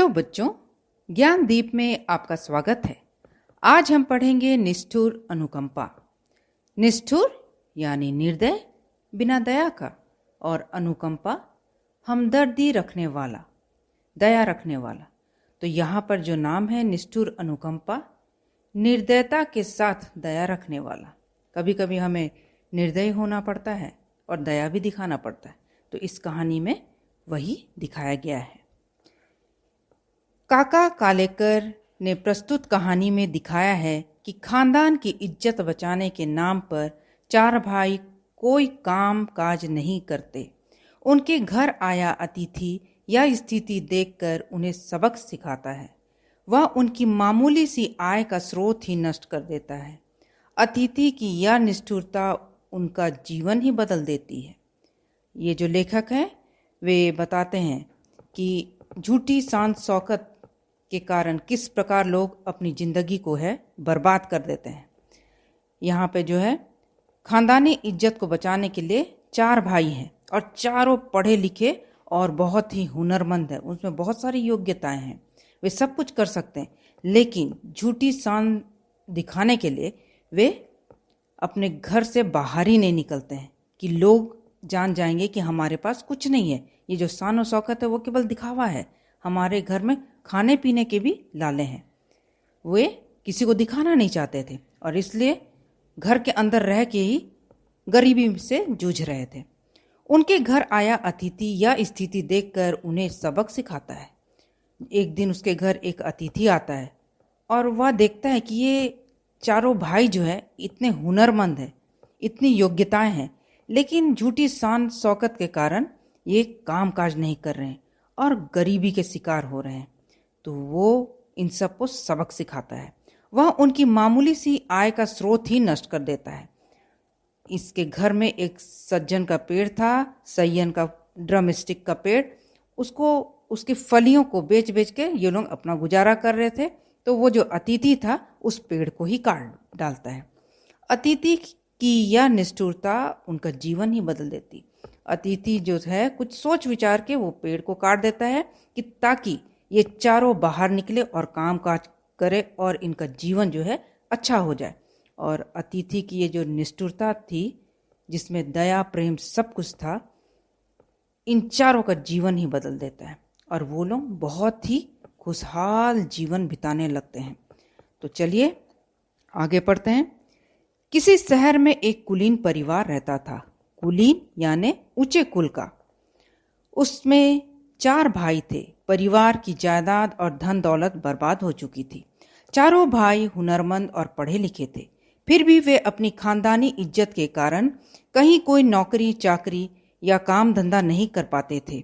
बच्चों, ज्ञानदीप में आपका स्वागत है। आज हम पढ़ेंगे निष्ठुर अनुकंपा। निष्ठुर यानी निर्दय, बिना दया का, और अनुकंपा हमदर्दी रखने वाला, दया रखने वाला। तो यहाँ पर जो नाम है निष्ठुर अनुकंपा, निर्दयता के साथ दया रखने वाला। कभी कभी हमें निर्दयी होना पड़ता है और दया भी दिखाना पड़ता है, तो इस कहानी में वही दिखाया गया है। काका कालेकर ने प्रस्तुत कहानी में दिखाया है कि खानदान की इज्जत बचाने के नाम पर चार भाई कोई काम काज नहीं करते। उनके घर आया अतिथि यह स्थिति देखकर उन्हें सबक सिखाता है। वह उनकी मामूली सी आय का स्रोत ही नष्ट कर देता है। अतिथि की यह निष्ठुरता उनका जीवन ही बदल देती है। ये जो लेखक हैं वे बताते हैं कि झूठी शान शौकत के कारण किस प्रकार लोग अपनी ज़िंदगी को है बर्बाद कर देते हैं। यहाँ पे जो है खानदानी इज्जत को बचाने के लिए चार भाई हैं और चारों पढ़े लिखे और बहुत ही हुनरमंद हैं। उसमें बहुत सारी योग्यताएं हैं, वे सब कुछ कर सकते हैं, लेकिन झूठी शान दिखाने के लिए वे अपने घर से बाहर ही नहीं निकलते हैं कि लोग जान जाएंगे कि हमारे पास कुछ नहीं है। ये जो शान और शौकत है वो केवल दिखावा है। हमारे घर में खाने पीने के भी लाले हैं। वे किसी को दिखाना नहीं चाहते थे और इसलिए घर के अंदर रह के ही गरीबी से जूझ रहे थे। उनके घर आया अतिथि यह स्थिति देखकर उन्हें सबक सिखाता है। एक दिन उसके घर एक अतिथि आता है और वह देखता है कि ये चारों भाई जो है इतने हुनरमंद हैं, इतनी योग्यताएं हैं, लेकिन झूठी शान शौकत के कारण ये काम काज नहीं कर रहे हैं और गरीबी के शिकार हो रहे हैं। तो वो इन सबको सबक सिखाता है। वह उनकी मामूली सी आय का स्रोत ही नष्ट कर देता है। इसके घर में एक सज्जन का पेड़ था, सैयन का ड्रमस्टिक का पेड़। उसकी फलियों को बेच बेच के ये लोग अपना गुजारा कर रहे थे। तो वो जो अतिथि था उस पेड़ को ही काट डालता है। अतिथि की यह निष्ठुरता उनका जीवन ही बदल देती। अतिथि जो है कुछ सोच विचार के वो पेड़ को काट देता है कि ताकि ये चारों बाहर निकले और काम काज करे और इनका जीवन जो है अच्छा हो जाए। और अतिथि की ये जो निष्ठुरता थी, जिसमें दया प्रेम सब कुछ था, इन चारों का जीवन ही बदल देता है और वो लोग बहुत ही खुशहाल जीवन बिताने लगते हैं। तो चलिए आगे पढ़ते हैं। किसी शहर में एक कुलीन परिवार रहता था। कुलीन यानी ऊंचे कुल का। उसमें चार भाई थे। परिवार की जायदाद और धन दौलत बर्बाद हो चुकी थी। चारों भाई हुनरमंद और पढ़े लिखे थे, फिर भी वे अपनी खानदानी इज्जत के कारण कहीं कोई नौकरी चाकरी या काम धंधा नहीं कर पाते थे।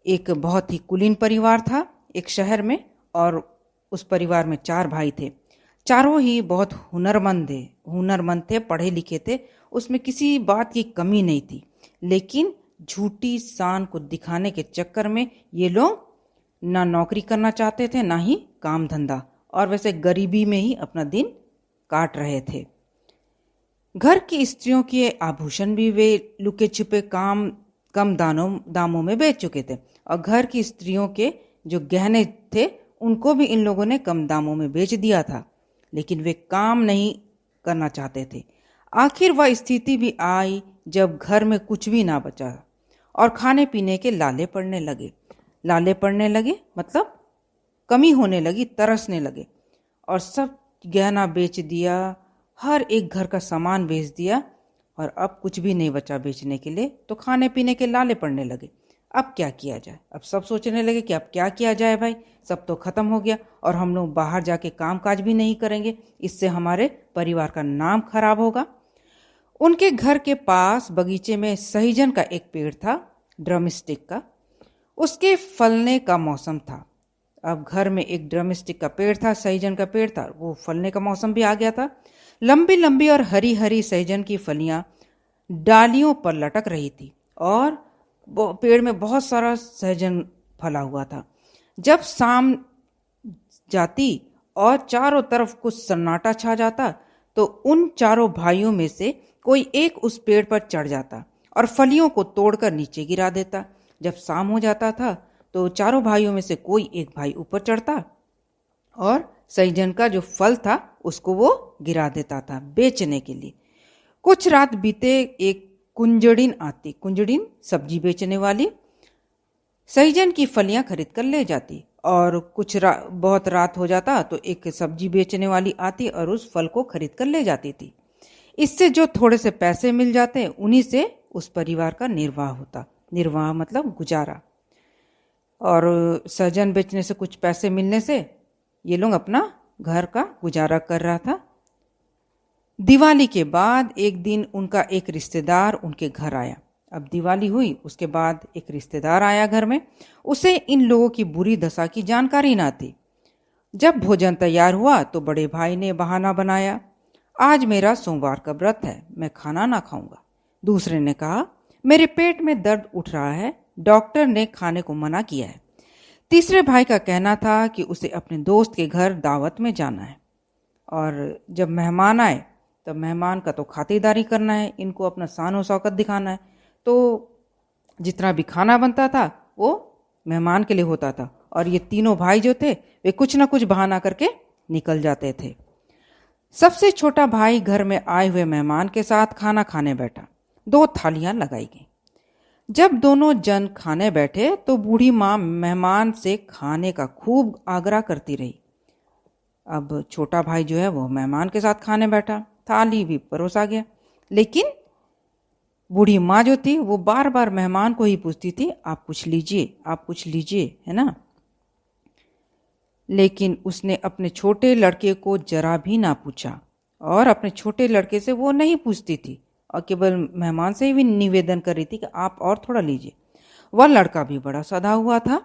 एक बहुत ही कुलीन परिवार था एक शहर में, और उस परिवार में चार भाई थे। चारों ही बहुत हुनरमंद थे, पढ़े लिखे थे। उसमें किसी बात की कमी नहीं थी, लेकिन झूठी शान को दिखाने के चक्कर में ये लोग ना नौकरी करना चाहते थे, ना ही काम धंधा, और वैसे गरीबी में ही अपना दिन काट रहे थे। घर की स्त्रियों के आभूषण भी वे लुके छुपे कम दामों में बेच चुके थे, और घर की स्त्रियों के जो गहने थे उनको भी इन लोगों ने कम दामों में बेच दिया था, लेकिन वे काम नहीं करना चाहते थे। आखिर वह स्थिति भी आई जब घर में कुछ भी ना बचा और खाने पीने के लाले पड़ने लगे मतलब कमी होने लगी, तरसने लगे, और सब गहना बेच दिया, हर एक घर का सामान बेच दिया, और अब कुछ भी नहीं बचा बेचने के लिए। तो खाने पीने के लाले पड़ने लगे। अब क्या किया जाए? अब सब सोचने लगे कि अब क्या किया जाए भाई, सब तो खत्म हो गया और हम लोग बाहर जाके काम काज भी नहीं करेंगे, इससे हमारे परिवार का नाम खराब होगा। उनके घर के पास बगीचे में सहीजन का एक पेड़ था, ड्रमस्टिक का। उसके फलने का मौसम था। अब घर में एक ड्रमस्टिक का पेड़ था, सहीजन का पेड़ था, वो फलने का मौसम भी आ गया था। लंबी लंबी और हरी हरी सहीजन की फलियां डालियों पर लटक रही थी और पेड़ में बहुत सारा सहजन फला हुआ था। जब शाम जाती और चारों तरफ कुछ सन्नाटा छा जाता, तो उन चारों भाइयों में से कोई एक उस पेड़ पर चढ़ जाता और फलियों को तोड़कर नीचे गिरा देता। जब शाम हो जाता था तो चारों भाइयों में से कोई एक भाई ऊपर चढ़ता और सहजन का जो फल था उसको वो गिरा देता था बेचने के लिए। कुछ रात बीते, एक कुंजड़िन आती। कुंजड़िन सब्जी बेचने वाली सहजन की फलियां खरीद कर ले जाती। और बहुत रात हो जाता तो एक सब्जी बेचने वाली आती और उस फल को खरीद कर ले जाती थी। इससे जो थोड़े से पैसे मिल जाते उन्हीं से उस परिवार का निर्वाह होता। निर्वाह मतलब गुजारा। और सहजन बेचने से कुछ पैसे मिलने से ये लोग अपना घर का गुजारा कर रहा था। दिवाली के बाद एक दिन उनका एक रिश्तेदार उनके घर आया। अब दिवाली हुई, उसके बाद एक रिश्तेदार आया घर में। उसे इन लोगों की बुरी दशा की जानकारी ना थी। जब भोजन तैयार हुआ तो बड़े भाई ने बहाना बनाया, आज मेरा सोमवार का व्रत है, मैं खाना ना खाऊंगा। दूसरे ने कहा, मेरे पेट में दर्द उठ रहा है, डॉक्टर ने खाने को मना किया है। तीसरे भाई का कहना था कि उसे अपने दोस्त के घर दावत में जाना है और जब मेहमान आए तब मेहमान का तो खातिरदारी करना है, इनको अपना शान और शौकत दिखाना है। तो जितना भी खाना बनता था वो मेहमान के लिए होता था और ये तीनों भाई जो थे वे कुछ ना कुछ बहाना करके निकल जाते थे। सबसे छोटा भाई घर में आए हुए मेहमान के साथ खाना खाने बैठा। 2 थालियां लगाई गई। जब दोनों जन खाने बैठे तो बूढ़ी माँ मेहमान से खाने का खूब आग्रह करती रही। अब छोटा भाई जो है वो मेहमान के साथ खाने बैठा, थाली भी परोसा गया, लेकिन बूढ़ी माँ जो थी वो बार बार मेहमान को ही पूछती थी, आप कुछ लीजिए, आप कुछ लीजिए, है ना। लेकिन उसने अपने छोटे लड़के को जरा भी ना पूछा और अपने छोटे लड़के से वो नहीं पूछती थी और केवल मेहमान से भी निवेदन कर रही थी कि आप और थोड़ा लीजिए। वह लड़का भी बड़ा सधा हुआ था।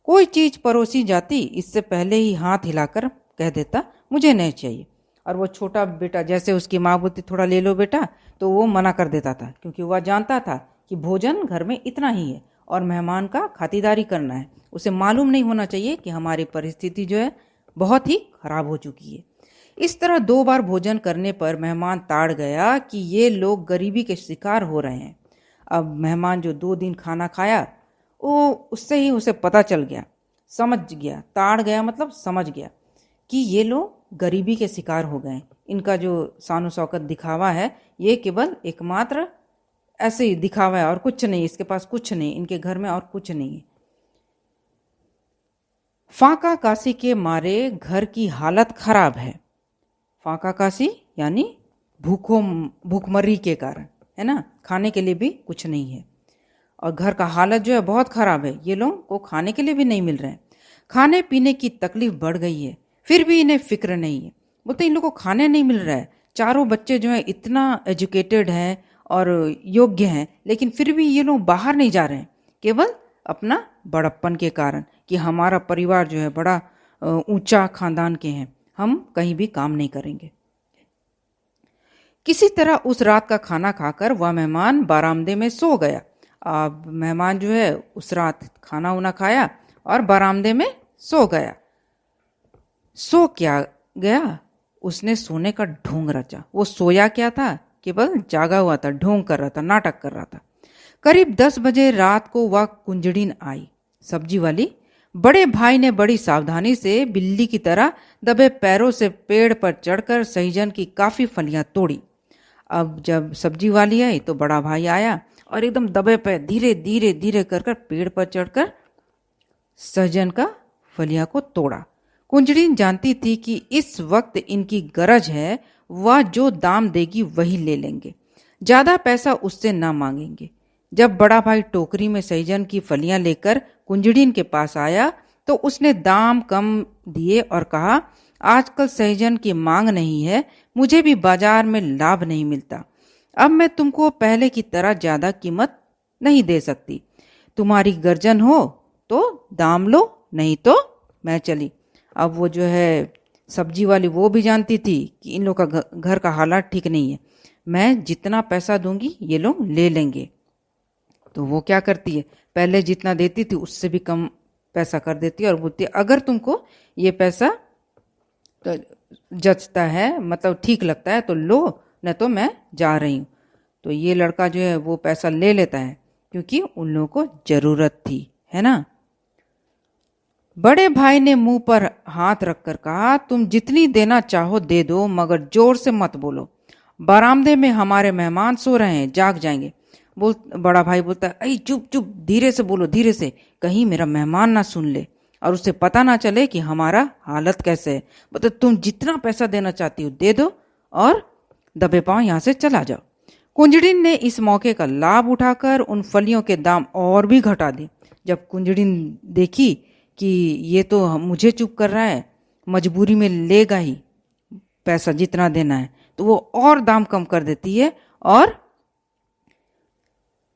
कोई चीज परोसी जाती इससे पहले ही हाथ हिलाकर कह देता, मुझे नहीं चाहिए। और वो छोटा बेटा जैसे उसकी माँ बोलती थोड़ा ले लो बेटा, तो वो मना कर देता था, क्योंकि वह जानता था कि भोजन घर में इतना ही है और मेहमान का खातिरदारी करना है। उसे मालूम नहीं होना चाहिए कि हमारी परिस्थिति जो है बहुत ही खराब हो चुकी है। इस तरह 2 बार भोजन करने पर मेहमान ताड़ गया कि ये लोग गरीबी के शिकार हो रहे हैं। अब मेहमान जो 2 दिन खाना खाया वो उससे ही उसे पता चल गया, समझ गया, ताड़ गया मतलब समझ गया कि ये लोग गरीबी के शिकार हो गए। इनका जो शान शौकत दिखावा है ये केवल एकमात्र ऐसे ही दिखावा है और कुछ नहीं, इसके पास कुछ नहीं, इनके घर में और कुछ नहीं है। फाका काशी के मारे घर की हालत खराब है। फाका काशी यानी भूखमरी के कारण, है ना, खाने के लिए भी कुछ नहीं है और घर का हालत जो है बहुत खराब है। ये लोगों को खाने के लिए भी नहीं मिल रहे हैं, खाने पीने की तकलीफ बढ़ गई है, फिर भी इन्हें फिक्र नहीं है। बोलते इन लोगों को खाने नहीं मिल रहा है। चारों बच्चे जो है इतना एजुकेटेड हैं और योग्य हैं, लेकिन फिर भी ये लोग बाहर नहीं जा रहे हैं, केवल अपना बड़प्पन के कारण कि हमारा परिवार जो है बड़ा ऊंचा खानदान के हैं, हम कहीं भी काम नहीं करेंगे। किसी तरह उस रात का खाना खाकर वह मेहमान बरामदे में सो गया। अब मेहमान जो है उस रात खाना उना खाया और बरामदे में सो गया। सो क्या गया, उसने सोने का ढोंग रचा। वो सोया क्या था, केवल जागा हुआ था, ढोंग कर रहा था, नाटक कर रहा था। करीब 10 बजे रात को वह कुंजड़िन आई, सब्जी वाली। बड़े भाई ने बड़ी सावधानी से बिल्ली की तरह दबे पैरों से पेड़ पर चढ़कर सहजन की काफी फलियां तोड़ी। अब जब सब्जी वाली आई तो बड़ा भाई आया और एकदम दबे पैर धीरे धीरे धीरे कर पेड़ पर चढ़कर सहजन का फलियां को तोड़ा। कुंजड़िन जानती थी कि इस वक्त इनकी गरज है, वह जो दाम देगी वही ले लेंगे, ज्यादा पैसा उससे ना मांगेंगे। जब बड़ा भाई टोकरी में सहजन की फलियां लेकर कुंजड़िन के पास आया तो उसने दाम कम दिए और कहा, आजकल सहजन की मांग नहीं है, मुझे भी बाजार में लाभ नहीं मिलता। अब मैं तुमको पहले की तरह ज्यादा कीमत नहीं दे सकती। तुम्हारी गर्जन हो तो दाम लो, नहीं तो मैं चली। अब वो जो है सब्जी वाली वो भी जानती थी कि इन लोग का घर का हालात ठीक नहीं है, मैं जितना पैसा दूंगी ये लोग ले लेंगे। तो वो क्या करती है, पहले जितना देती थी उससे भी कम पैसा कर देती है और बोलती है, अगर तुमको ये पैसा तो जचता है, मतलब ठीक लगता है तो लो, न तो मैं जा रही हूँ। तो ये लड़का जो है वो पैसा ले लेता है क्योंकि उन लोगों को जरूरत थी, है ना। बड़े भाई ने मुंह पर हाथ रखकर कहा, तुम जितनी देना चाहो दे दो, मगर जोर से मत बोलो। बरामदे में हमारे मेहमान सो रहे हैं, जाग जाएंगे। बड़ा भाई बोलता है, अरे चुप चुप, धीरे से बोलो, धीरे से, कहीं मेरा मेहमान ना सुन ले और उसे पता ना चले कि हमारा हालत कैसे है। मतलब तुम जितना पैसा देना चाहती हो दे दो और दबे पांव यहाँ से चला जाओ। कुंजड़िन ने इस मौके का लाभ उठाकर उन फलियों के दाम और भी घटा दिए। जब कुंजड़िन देखी कि ये तो मुझे चुप कर रहा है, मजबूरी में लेगा ही पैसा जितना देना है, तो वो और दाम कम कर देती है और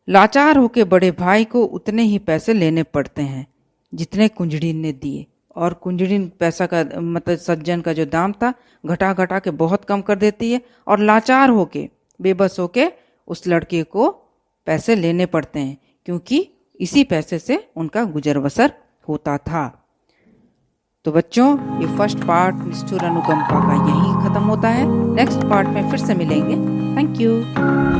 लाचार होके बड़े भाई को उतने ही पैसे लेने पड़ते हैं जितने कुंजड़िन ने दिए। और कुंजड़िन पैसा का मतलब सज्जन का जो दाम था घटा घटा के बहुत कम कर देती है और लाचार होके, बेबस होके उस लड़के को पैसे लेने पड़ते हैं, क्योंकि इसी पैसे से उनका गुजर बसर होता था। तो बच्चों, ये फर्स्ट पार्ट निष्ठुर अनुकंपा का यहीं खत्म होता है। नेक्स्ट पार्ट में फिर से मिलेंगे। Thank you.